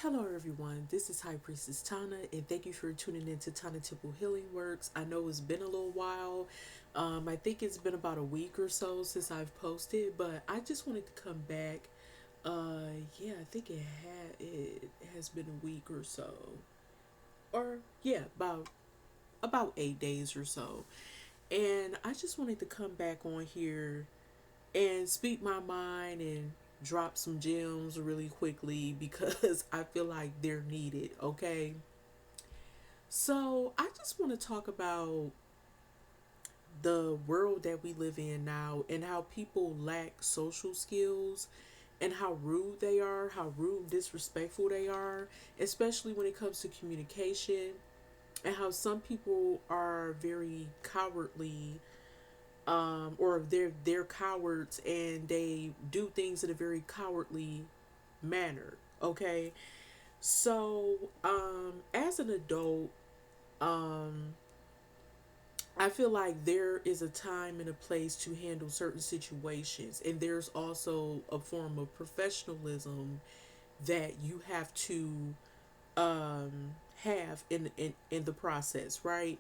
Hello, everyone. This is High Priestess Tana, and thank you for tuning in to Tana Temple Healing Works. I know it's been a little while. I think it's been about a week or so since I've posted, but I just wanted to come back. Yeah, I think it has been a week or so, or yeah, about 8 days or so, and I just wanted to come back on here and speak my mind and drop some gems really quickly because I feel like they're needed, okay? So, I just want to talk about the world that we live in now and how people lack social skills and how rude they are, how rude, disrespectful they are, especially when it comes to communication, and how some people are very cowardly, or they're cowards and they do things in a very cowardly manner. Okay, so as an adult, um, I feel like there is a time and a place to handle certain situations, and there's also a form of professionalism that you have to have in the process, right?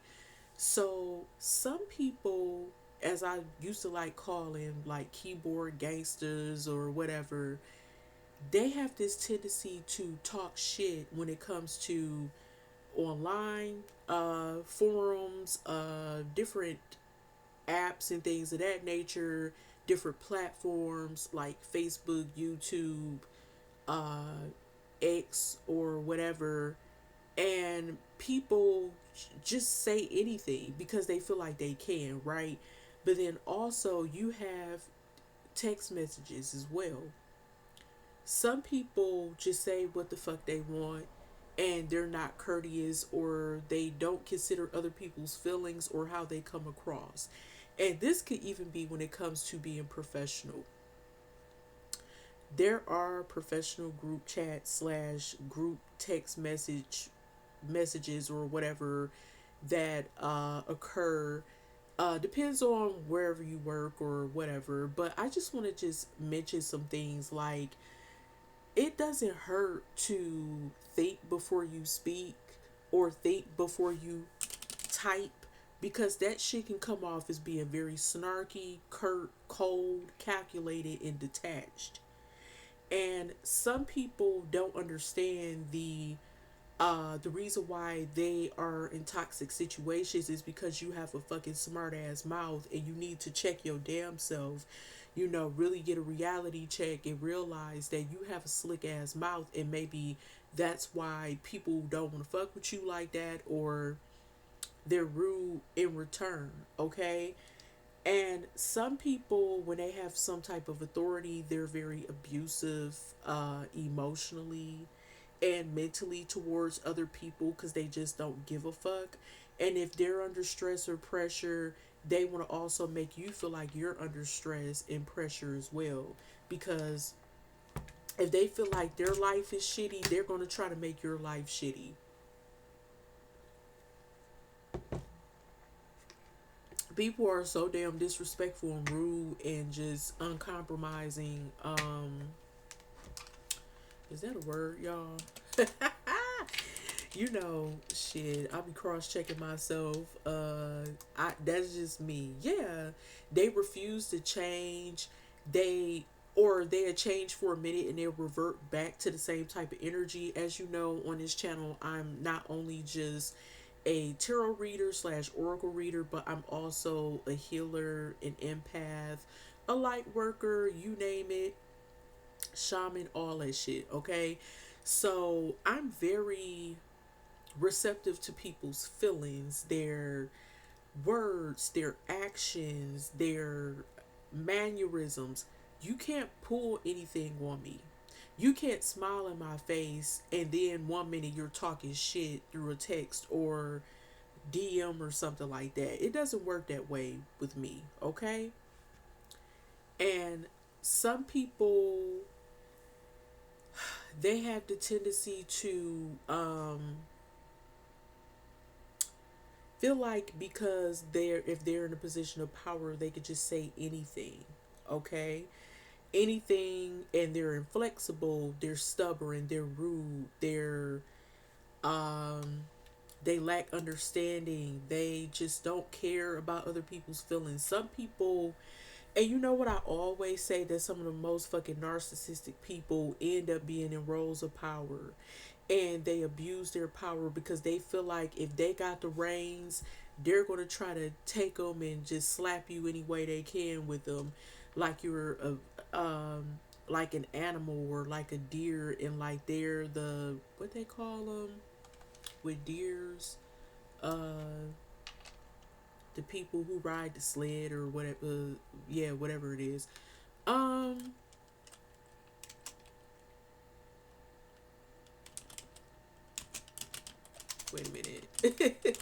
So some people, as I used to like calling like keyboard gangsters or whatever, they have this tendency to talk shit when it comes to online forums, different apps and things of that nature, different platforms like Facebook, YouTube, uh, X, or whatever, and people just say anything because they feel like they can, right? But then also you have text messages as well. Some people just say what the fuck they want, and they're not courteous, or they don't consider other people's feelings or how they come across. And this could even be when it comes to being professional. There are professional group chat slash group text messages or whatever that occur. Depends on wherever you work or whatever. But I just want to just mention some things like it doesn't hurt to think before you speak or think before you type, because that shit can come off as being very snarky, curt, cold, calculated, and detached. And some people don't understand the reason why they are in toxic situations is because you have a fucking smart ass mouth and you need to check your damn self, really get a reality check and realize that you have a slick ass mouth, and maybe that's why people don't want to fuck with you like that, or they're rude in return, okay? And some people, when they have some type of authority, they're very abusive, emotionally and mentally towards other people because they just don't give a fuck. And if they're under stress or pressure, they want to also make you feel like you're under stress and pressure as well. Because if they feel like their life is shitty, they're going to try to make your life shitty. People are so damn disrespectful and rude and just uncompromising. Is that a word, y'all? Shit, I be cross checking myself. I That's just me. Yeah, they refuse to change. They or they change for a minute and they'll revert back to the same type of energy. As you know, on this channel, I'm not only just a tarot reader slash oracle reader, but I'm also a healer, an empath, a light worker, you name it, shaman, all that shit. Okay, so I'm very receptive to people's feelings, their words, their actions, their mannerisms. You can't pull anything on me. You can't smile in my face and then one minute you're talking shit through a text or DM or something like that. It doesn't work that way with me, okay? And some people, they have the tendency to feel like because they're if they're in a position of power, they could just say anything, okay? anything, and they're inflexible, they're stubborn, they're rude, um they lack understanding, they just don't care about other people's feelings. Some people, and you know what I always say, that some of the most fucking narcissistic people end up being in roles of power, and they abuse their power because they feel like if they got the reins, they're going to try to take them and just slap you any way they can with them, like you're like an animal or like a deer, and like they're the, what they call them with deers, uh the people who ride the sled or whatever, yeah, whatever it is. um Wait a minute.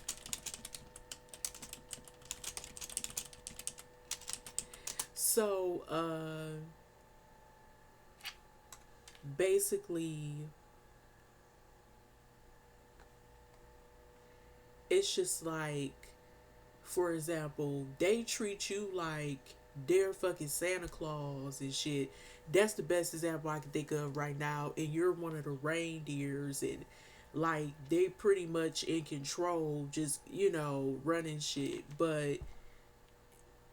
So basically, it's just like, for example, they treat you like they're fucking Santa Claus and shit. That's the best example I can think of right now. And you're one of the reindeers, and like they pretty much in control, just, running shit. But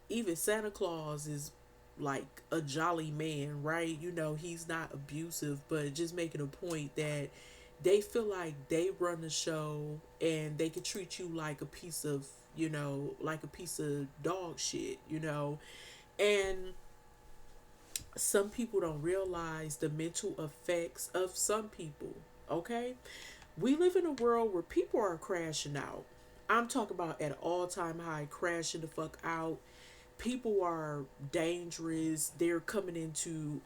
even Santa Claus is like a jolly man, right? He's not abusive, but just making a point that they feel like they run the show, and they can treat you like a piece of, like a piece of dog shit, And some people don't realize the mental effects of some people, okay? We live in a world where people are crashing out. I'm talking about at all time high, crashing the fuck out. People are dangerous. They're coming into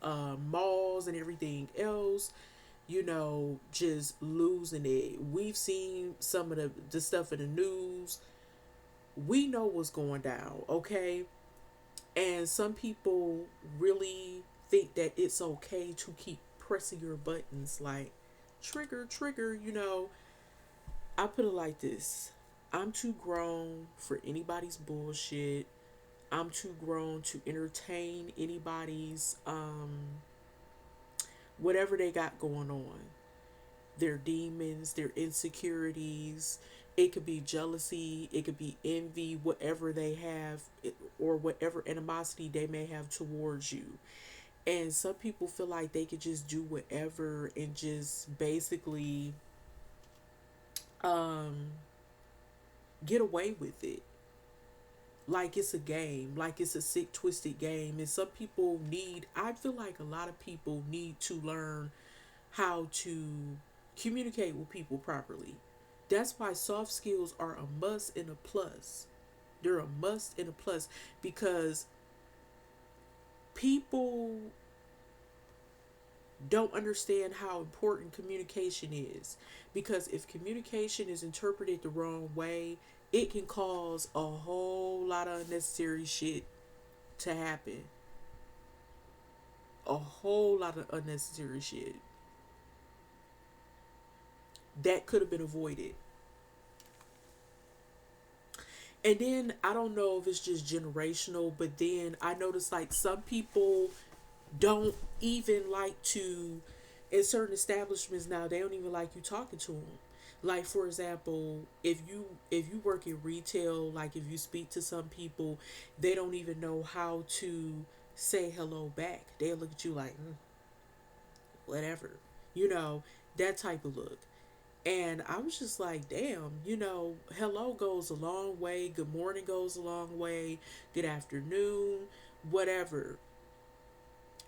malls and everything else, just losing it. We've seen some of the stuff in the news. We know what's going down, okay? And some people really think that it's okay to keep pressing your buttons, like trigger, trigger, I put it like this: I'm too grown for anybody's bullshit. I'm too grown to entertain anybody's whatever they got going on. Their demons, their insecurities. It could be jealousy, it could be envy, whatever they have, or whatever animosity they may have towards you. And some people feel like they could just do whatever and just basically um get away with it, like it's a game, like it's a sick twisted game. And some people need, I feel like a lot of people need to learn how to communicate with people properly. That's why soft skills are a must and a plus. They're a must and a plus, because people don't understand how important communication is. Because if communication is interpreted the wrong way, it can cause a whole lot of unnecessary shit to happen. A whole lot of unnecessary shit that could have been avoided. And then I don't know if it's just generational, but then I notice like some people don't even like to, in certain establishments now, they don't even like you talking to them. Like, for example, if you work in retail, like if you speak to some people, they don't even know how to say hello back. They'll look at you like, whatever, you know, that type of look. And I was just like, damn, hello goes a long way. Good morning goes a long way. Good afternoon, whatever.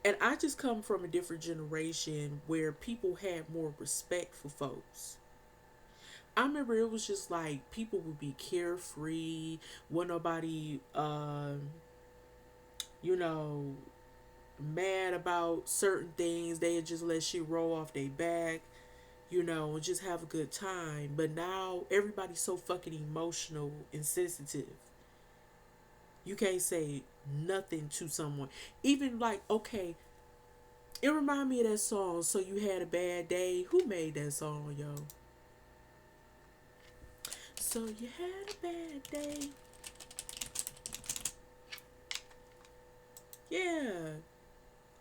And I just come from a different generation where people had more respect for folks. I remember it was just like people would be carefree, when nobody, you know, mad about certain things. They'd just let shit roll off their back, and just have a good time. But now everybody's so fucking emotional and sensitive. You can't say nothing to someone. Even like, okay, it reminded me of that song, So You Had a Bad Day. Who made that song, yo? So you had a bad day. Yeah.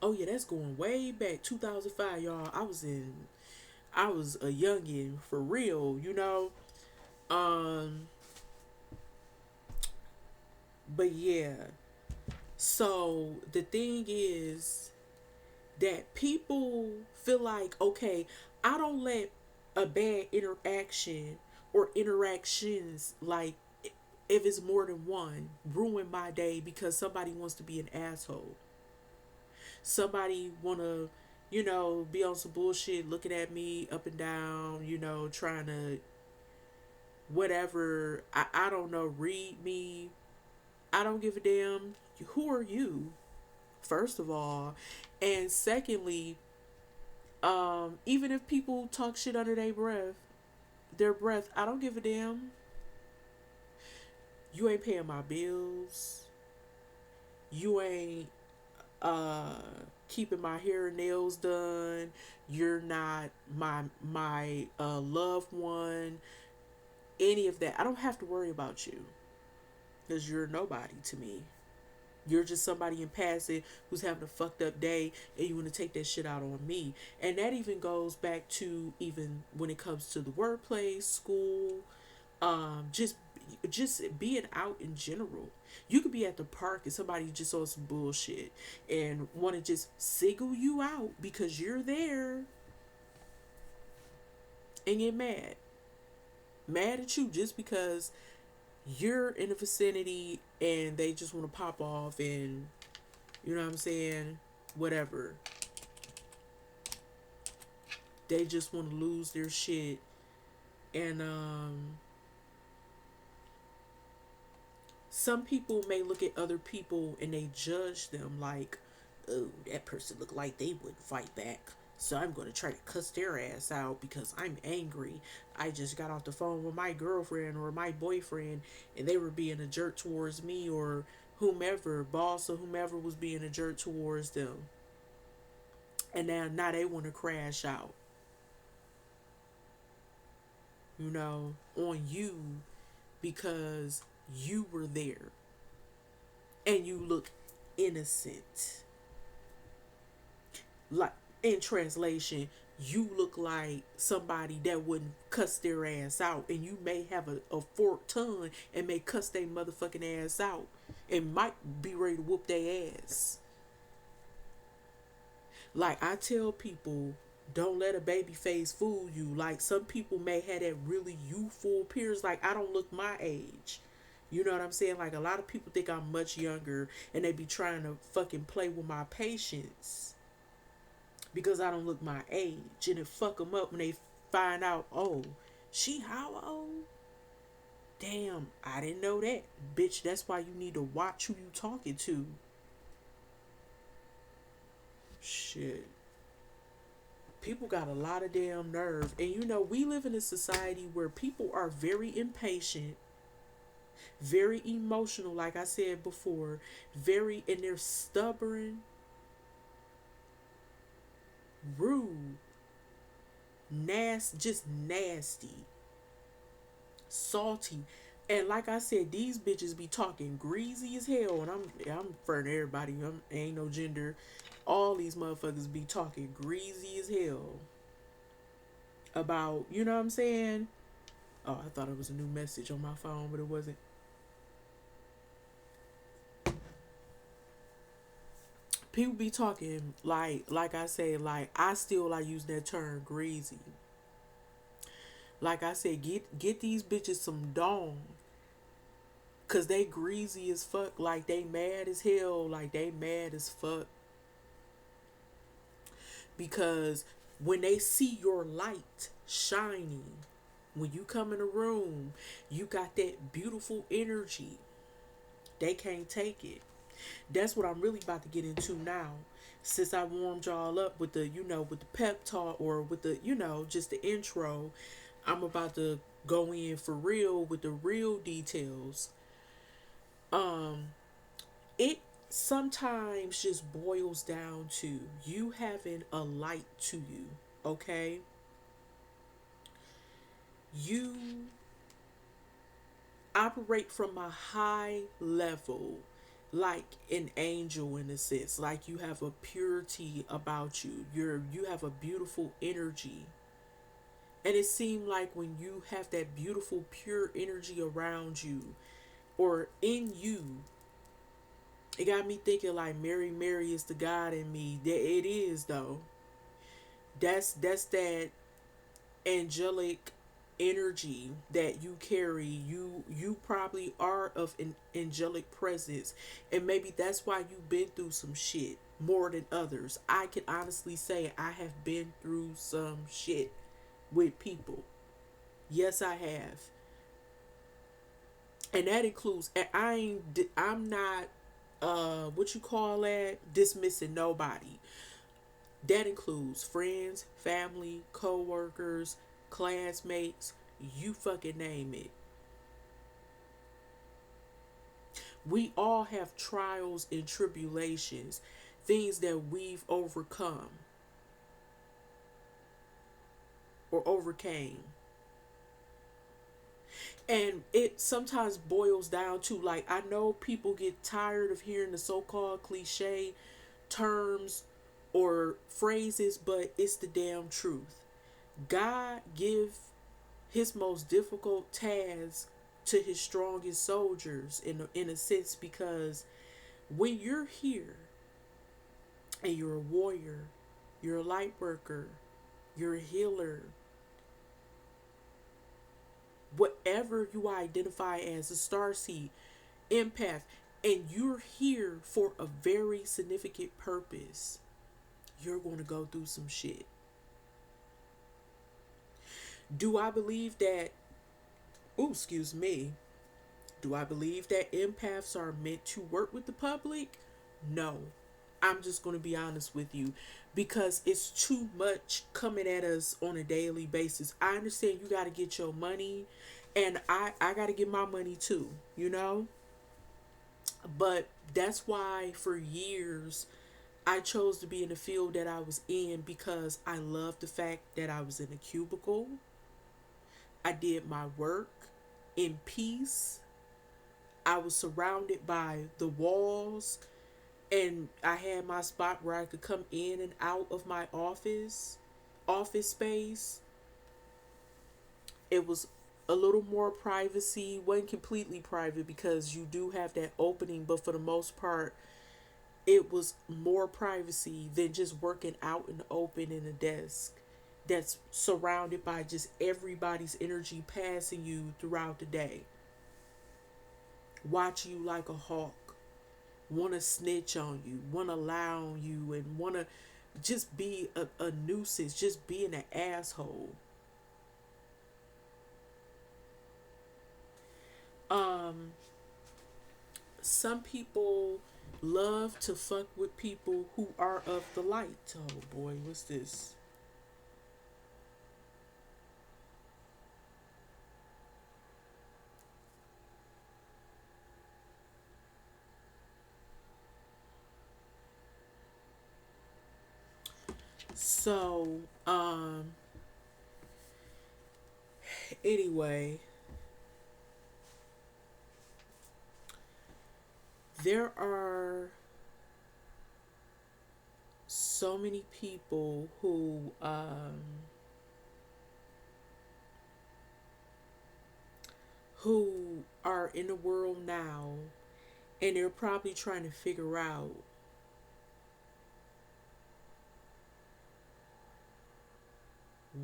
Oh yeah, that's going way back 2005, y'all. I was a youngin' for real, you know. Um, but yeah. So the thing is that people feel like, okay, I don't let a bad interaction or interactions, like if it's more than one, ruin my day because somebody wants to be an asshole. Somebody wanna, be on some bullshit, looking at me up and down, trying to whatever. I don't know, read me. I don't give a damn. Who are you? First of all, and secondly, even if people talk shit under their breath, I don't give a damn. You ain't paying my bills. You ain't uh keeping my hair and nails done. You're not my loved one. Any of that. I don't have to worry about you because you're nobody to me. You're just somebody in passing who's having a fucked up day and you want to take that shit out on me. And that even goes back to even when it comes to the workplace, school, just being out in general. You could be at the park and somebody just on some bullshit and want to just single you out because you're there and get mad. Mad at you just because you're in the vicinity and they just want to pop off and you know what I'm saying? Whatever. They just want to lose their shit. And some people may look at other people and they judge them like, oh, that person look like they wouldn't fight back. So I'm going to try to cuss their ass out because I'm angry. I just got off the phone with my girlfriend or my boyfriend and they were being a jerk towards me, or whomever, boss or whomever was being a jerk towards them. And now they want to crash out, on you because you were there and you look innocent. Like, in translation, you look like somebody that wouldn't cuss their ass out, and you may have a forked tongue and may cuss their motherfucking ass out and might be ready to whoop their ass. Like, I tell people, don't let a baby face fool you. Like, some people may have that really youthful appearance. Like, I don't look my age. You know what I'm saying? Like, a lot of people think I'm much younger and they be trying to fucking play with my patience because I don't look my age. And it fuck them up when they find out, oh, she how old? Damn, I didn't know that. Bitch, that's why you need to watch who you talking to. Shit. People got a lot of damn nerve. And we live in a society where people are very impatient, very emotional, like I said before, and they're stubborn, rude, just nasty, salty. And like I said, these bitches be talking greasy as hell. And I'm referring to everybody. Ain't no gender. All these motherfuckers be talking greasy as hell about, you know what I'm saying? Oh, I thought it was a new message on my phone, but it wasn't. People be talking like I say, like I still like using that term greasy. Like I said, get these bitches some Dawn. Cause they greasy as fuck. Like they mad as hell. Like they mad as fuck. Because when they see your light shining, when you come in a room, you got that beautiful energy. They can't take it. That's what I'm really about to get into now. Since I warmed y'all up with the pep talk, or with just the intro, I'm about to go in for real with the real details. Um, it sometimes just boils down to you having a light to you, okay? You operate from a high level. like an angel in a sense. Like you have a purity about you. You have a beautiful energy. And it seemed like when you have that beautiful pure energy around you or in you, it got me thinking like Mary is the God in me. That it is though. That's that angelic energy that you carry. You probably are of an angelic presence, and maybe that's why you've been through some shit more than others. I can honestly say I have been through some shit with people. Yes, I have. And that includes, and I'm not what you call that, dismissing nobody. That includes friends, family, co-workers, classmates, you fucking name it. We all have trials and tribulations, things that we've overcome or overcame. And it sometimes boils down to, like, I know people get tired of hearing the so-called cliche terms or phrases, but it's the damn truth. God give his most difficult task to his strongest soldiers in a sense, because when you're here and you're a warrior, you're a light worker, you're a healer, whatever you identify as, a starseed, empath, and you're here for a very significant purpose, you're going to go through some shit. Do I believe that, oh, excuse me, do I believe that empaths are meant to work with the public? No. I'm just going to be honest with you, because it's too much coming at us on a daily basis. I understand you got to get your money, and I got to get my money too, you know? But that's why for years I chose to be in the field that I was in, because I loved the fact that I was in a cubicle. I did my work in peace. I was surrounded by the walls, and I had my spot where I could come in and out of my office space. It was a little more privacy, wasn't completely private because you do have that opening, but for the most part, it was more privacy than just working out in the open in a desk that's surrounded by just everybody's energy passing you throughout the day. Watch you like a hawk, want to snitch on you, want to lie on you, and want to just be a nuisance, just being an asshole. Um, some people love to fuck with people who are of the light. Oh boy, what's this? So, anyway, there are so many people who are in the world now, and they're probably trying to figure out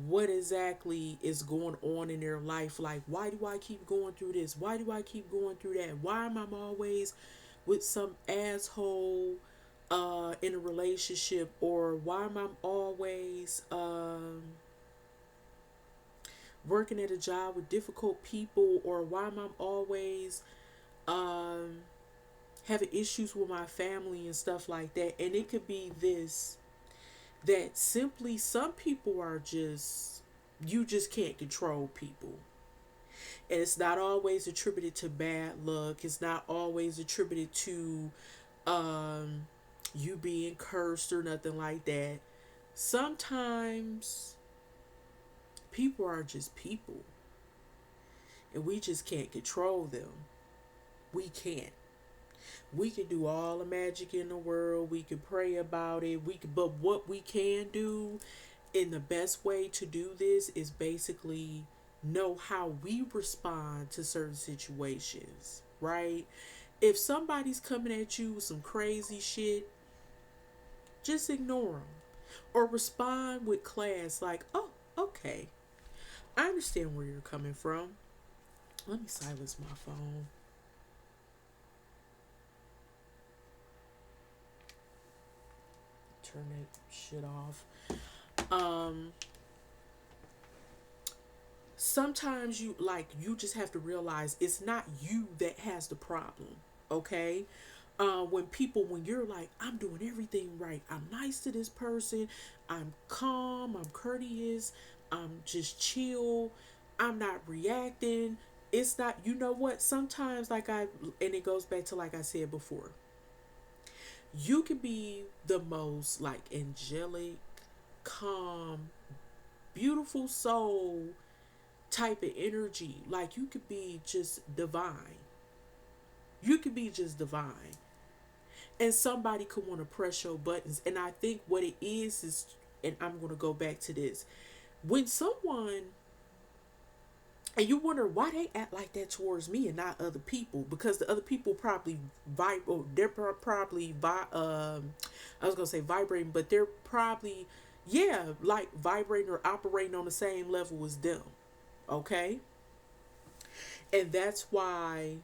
what exactly is going on in their life. Like, why do I keep going through this? Why do I keep going through that? Why am I always with some asshole in a relationship? Or why am I always working at a job with difficult people? Or why am I always um, having issues with my family and stuff like that? And it could be this, that simply some people are just, you just can't control people. And it's not always attributed to bad luck. It's not always attributed to um, you being cursed or nothing like that. Sometimes people are just people, and we just can't control them. We can't. We can do all the magic in the world. We can pray about it. But what we can do, in the best way to do this, is basically know how we respond to certain situations, right? If somebody's coming at you with some crazy shit, just ignore them or respond with class, like, oh, okay, I understand where you're coming from. Let me silence my phone. Turn that shit off. Um, Sometimes you just have to realize it's not you that has the problem. Okay. When you're like, I'm doing everything right, I'm nice to this person, I'm calm, I'm courteous, I'm just chill, I'm not reacting. It's not, you know what? Sometimes, and it goes back to, like I said before, you can be the most like angelic, calm, beautiful soul type of energy. Like, you could be just divine. You could be just divine. And somebody could want to press your buttons. And I think what it is, and I'm going to go back to this. When someone, and you wonder why they act like that towards me and not other people, because the other people probably they're probably, I was going to say vibrating, but they're probably, yeah, like vibrating or operating on the same level as them. Okay? And that's why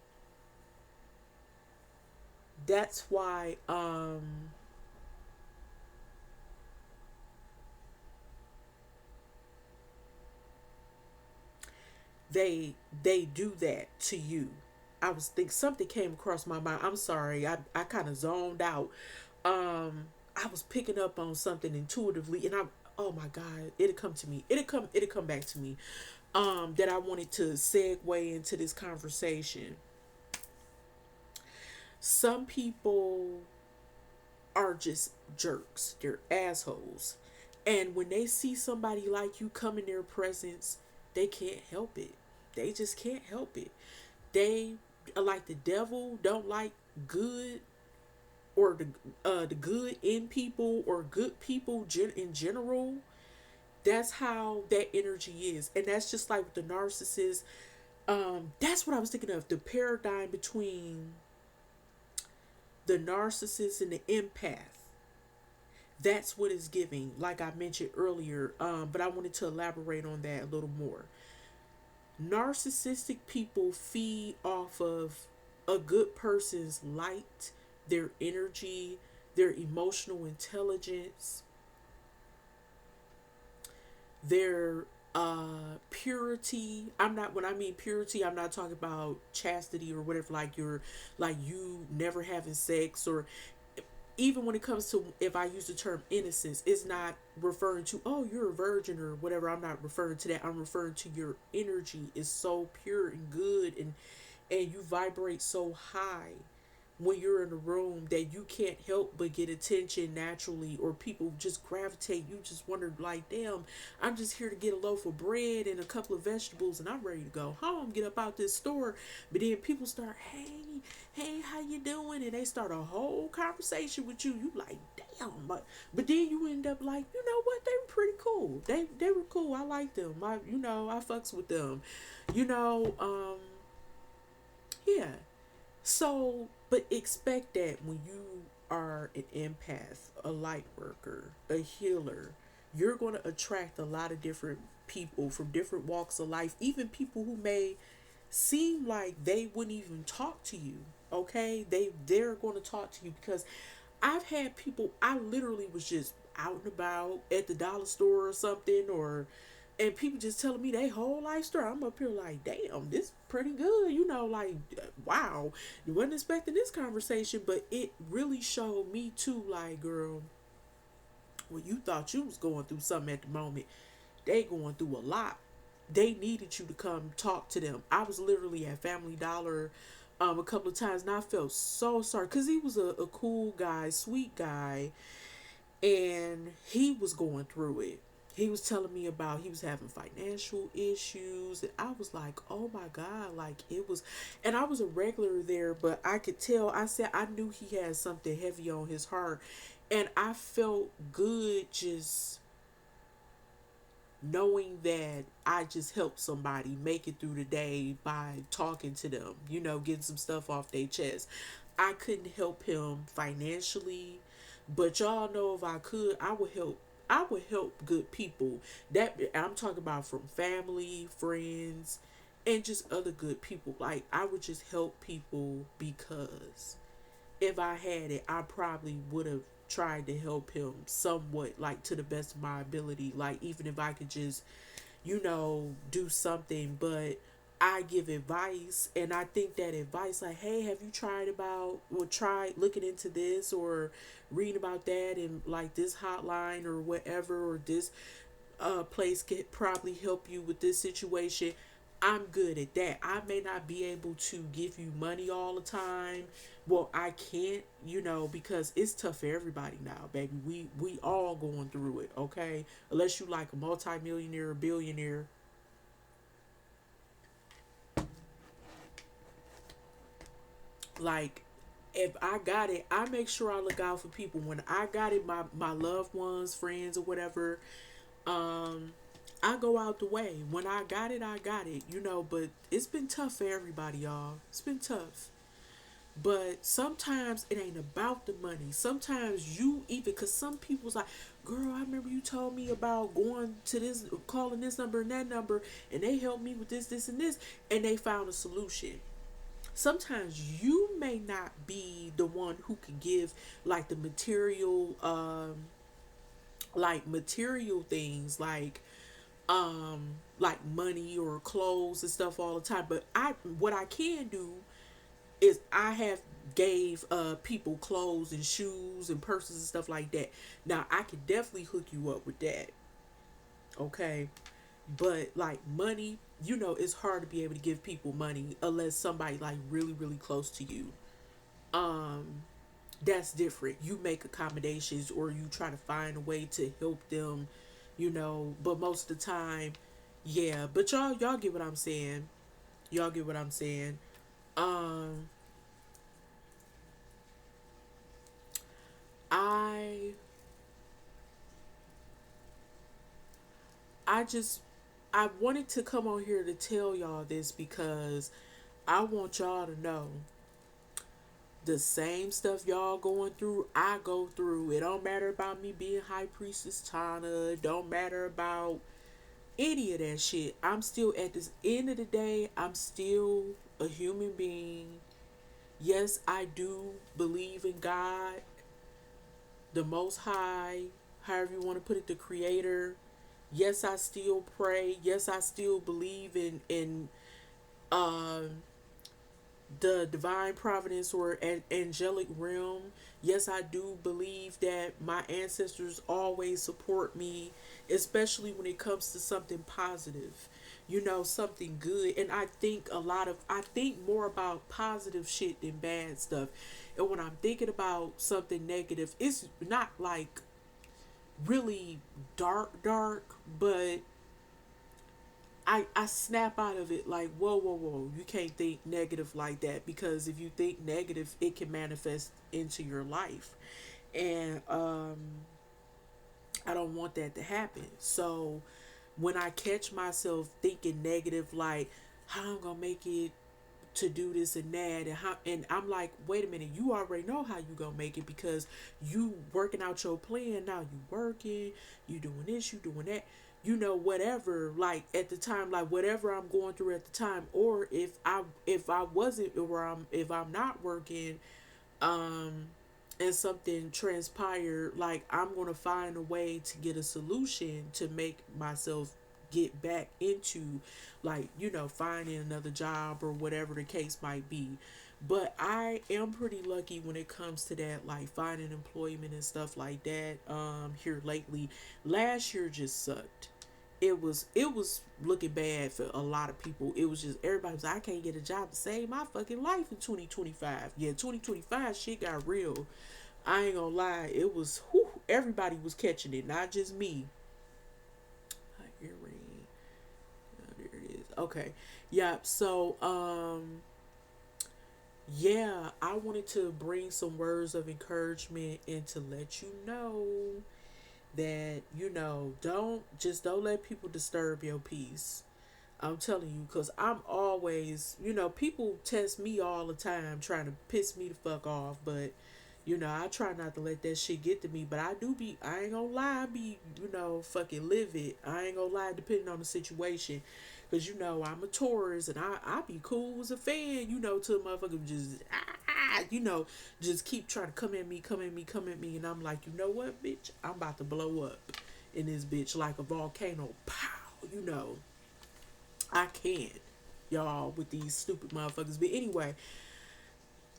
they do that to you. I was think something came across my mind. I'm sorry. I kind of zoned out. I was picking up on something intuitively, and I, oh my god, it'll come to me. It'll come back to me. That I wanted to segue into this conversation. Some people are just jerks. They're assholes. And when they see somebody like you come in their presence, they can't help it. They just can't help it. They are like the devil, don't like good, or the good in people, or good people in general. That's how that energy is. And that's just like the narcissist. That's what I was thinking of. The paradigm between the narcissist and the empath. That's what it's giving, like I mentioned earlier. But I wanted to elaborate on that a little more. Narcissistic people feed off of a good person's light, their energy, their emotional intelligence, their purity. I'm not, when I mean purity, I'm not talking about chastity or whatever, like you're, like you never having sex, or even when it comes to, if I use the term innocence, it's not referring to, oh, you're a virgin or whatever. I'm not referring to that. I'm referring to your energy is so pure and good, and you vibrate so high when you're in a room that you can't help but get attention naturally, or people just gravitate. You just wonder, like, damn, I'm just here to get a loaf of bread and a couple of vegetables, and I'm ready to go home, get up out this store. But then people start, hey, how you doing? And they start a whole conversation with you. You like, damn. But then you end up like, you know what? They were pretty cool. They were cool. I like them. I fucks with them. You know, yeah. So, but expect that when you are an empath, a light worker, a healer, you're going to attract a lot of different people from different walks of life, even people who may seem like they wouldn't even talk to you. Okay? They're going to talk to you, because I've had people, I literally was just out and about at the dollar store or something, or, and people just telling me their whole life story. I'm up here like, damn, this pretty good, like, wow, you wasn't expecting this conversation. But it really showed me too, like, girl, when you thought you was going through something at the moment, they going through a lot. They needed you to come talk to them. I was literally at Family Dollar a couple of times, and I felt so sorry, because he was a cool guy, sweet guy, and he was going through it. he was telling me about he was having financial issues, and I was like, oh my god, like it was. And I was a regular there, but I could tell, I said I knew he had something heavy on his heart, and I felt good just knowing that I just helped somebody make it through the day by talking to them, getting some stuff off their chest. I couldn't help him financially, but y'all know if I could, I would help good people. That I'm talking about, from family, friends, and just other good people. Like, I would just help people because if I had it, I probably would have tried to help him somewhat, like to the best of my ability. Like, even if I could just, do something. But I give advice, and I think that advice, like, hey, have you tried about, or try looking into this, or reading about that, and like this hotline or whatever, or this place could probably help you with this situation. I'm good at that. I may not be able to give you money all the time. Well, I can't, because it's tough for everybody now, baby. We all going through it, okay? Unless you like a multimillionaire or billionaire. Like, if I got it, I make sure I look out for people. When I got it, my loved ones, friends, or whatever, um, I go out the way. When I got it, I got it, but it's been tough for everybody, y'all. It's been tough. But sometimes it ain't about the money. Sometimes you even, because some people's like, girl, I remember you told me about going to this, calling this number and that number, and they helped me with this, this, and this, and they found a solution. Sometimes you may not be the one who can give like the material, like material things, like money or clothes and stuff all the time. But what I can do is I have gave people clothes and shoes and purses and stuff like that. Now I could definitely hook you up with that. Okay. But like money, it's hard to be able to give people money unless somebody like really, really close to you. Um, that's different. You make accommodations, or you try to find a way to help them, but most of the time, yeah. But y'all get what I'm saying. Y'all get what I'm saying. Um, I I just I wanted to come on here to tell y'all this because I want y'all to know the same stuff y'all going through, I go through. It don't matter about me being High Priestess Tana. It don't matter about any of that shit. I'm still, at this end of the day, I'm still a human being. Yes, I do believe in God, the Most High, however you want to put it, the Creator. Yes, I still pray. Yes, I still believe in um the divine providence or an angelic realm. Yes, I do believe that my ancestors always support me, especially when it comes to something positive, something good. And I think more about positive shit than bad stuff. And when I'm thinking about something negative, it's not like really dark, dark, but I snap out of it like, whoa, whoa, whoa. You can't think negative like that, because if you think negative, it can manifest into your life. And I don't want that to happen. So when I catch myself thinking negative, like, how I'm going to make it to do this and that, and I'm like, wait a minute, you already know how you gonna make it, because you working out your plan. Now you working, you doing this, you doing that, whatever, like at the time, like whatever I'm going through at the time. Or if I wasn't, or if I'm not working, um and something transpired, like I'm gonna find a way to get a solution to make myself get back into, like, finding another job or whatever the case might be. But I am pretty lucky when it comes to that, like finding employment and stuff like that. Here lately, last year just sucked. It was looking bad for a lot of people. It was just, everybody was like, I can't get a job to save my fucking life in 2025. Yeah, 2025 shit got real. I ain't gonna lie, it was, whew, everybody was catching it, not just me. Okay. Yeah. So, yeah, I wanted to bring some words of encouragement and to let you know that, don't let people disturb your peace. I'm telling you, because I'm always, people test me all the time trying to piss me the fuck off, but, I try not to let that shit get to me, but I ain't gonna lie, I be, fucking livid. I ain't gonna lie, depending on the situation. Because, I'm a Taurus and I be cool as a fan, till motherfucker just, just keep trying to come at me, come at me, come at me. And I'm like, you know what, bitch? I'm about to blow up in this bitch like a volcano. Pow, I can't, y'all, with these stupid motherfuckers. But anyway,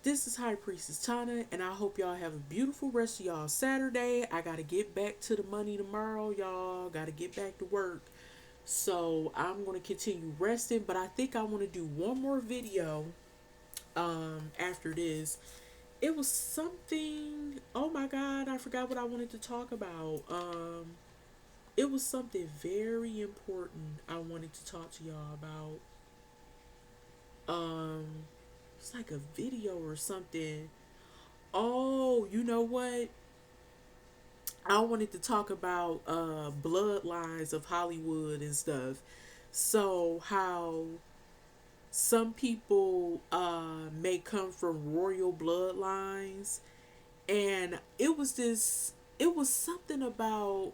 this is High Priestess Tana, and I hope y'all have a beautiful rest of y'all Saturday. I gotta get back to the money tomorrow, y'all. Gotta get back to work. So I'm gonna continue resting, but I think I want to do one more video after this. It was something, oh my god, I forgot what I wanted to talk about. It was something very important I wanted to talk to y'all about. Um, it's like a video or something. Oh, you know what? I wanted to talk about bloodlines of Hollywood and stuff. So how some people may come from royal bloodlines, and it was something about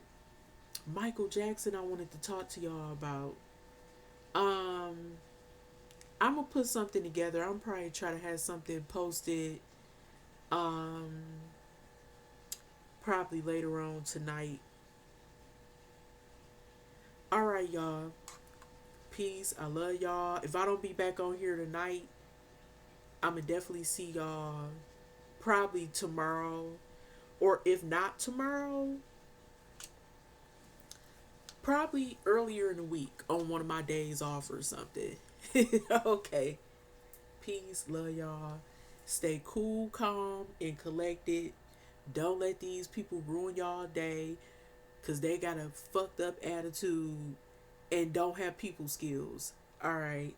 Michael Jackson I wanted to talk to y'all about. Um I'm gonna put something together. I'm probably try to have something posted um probably later on tonight. Alright, y'all. Peace. I love y'all. If I don't be back on here tonight, I'ma definitely see y'all probably tomorrow. Or if not tomorrow, probably earlier in the week on one of my days off or something. Okay. Peace. Love y'all. Stay cool, calm, and collected. Don't let these people ruin y'all day because they got a fucked up attitude and don't have people skills. All right.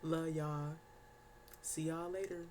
Love y'all. See y'all later.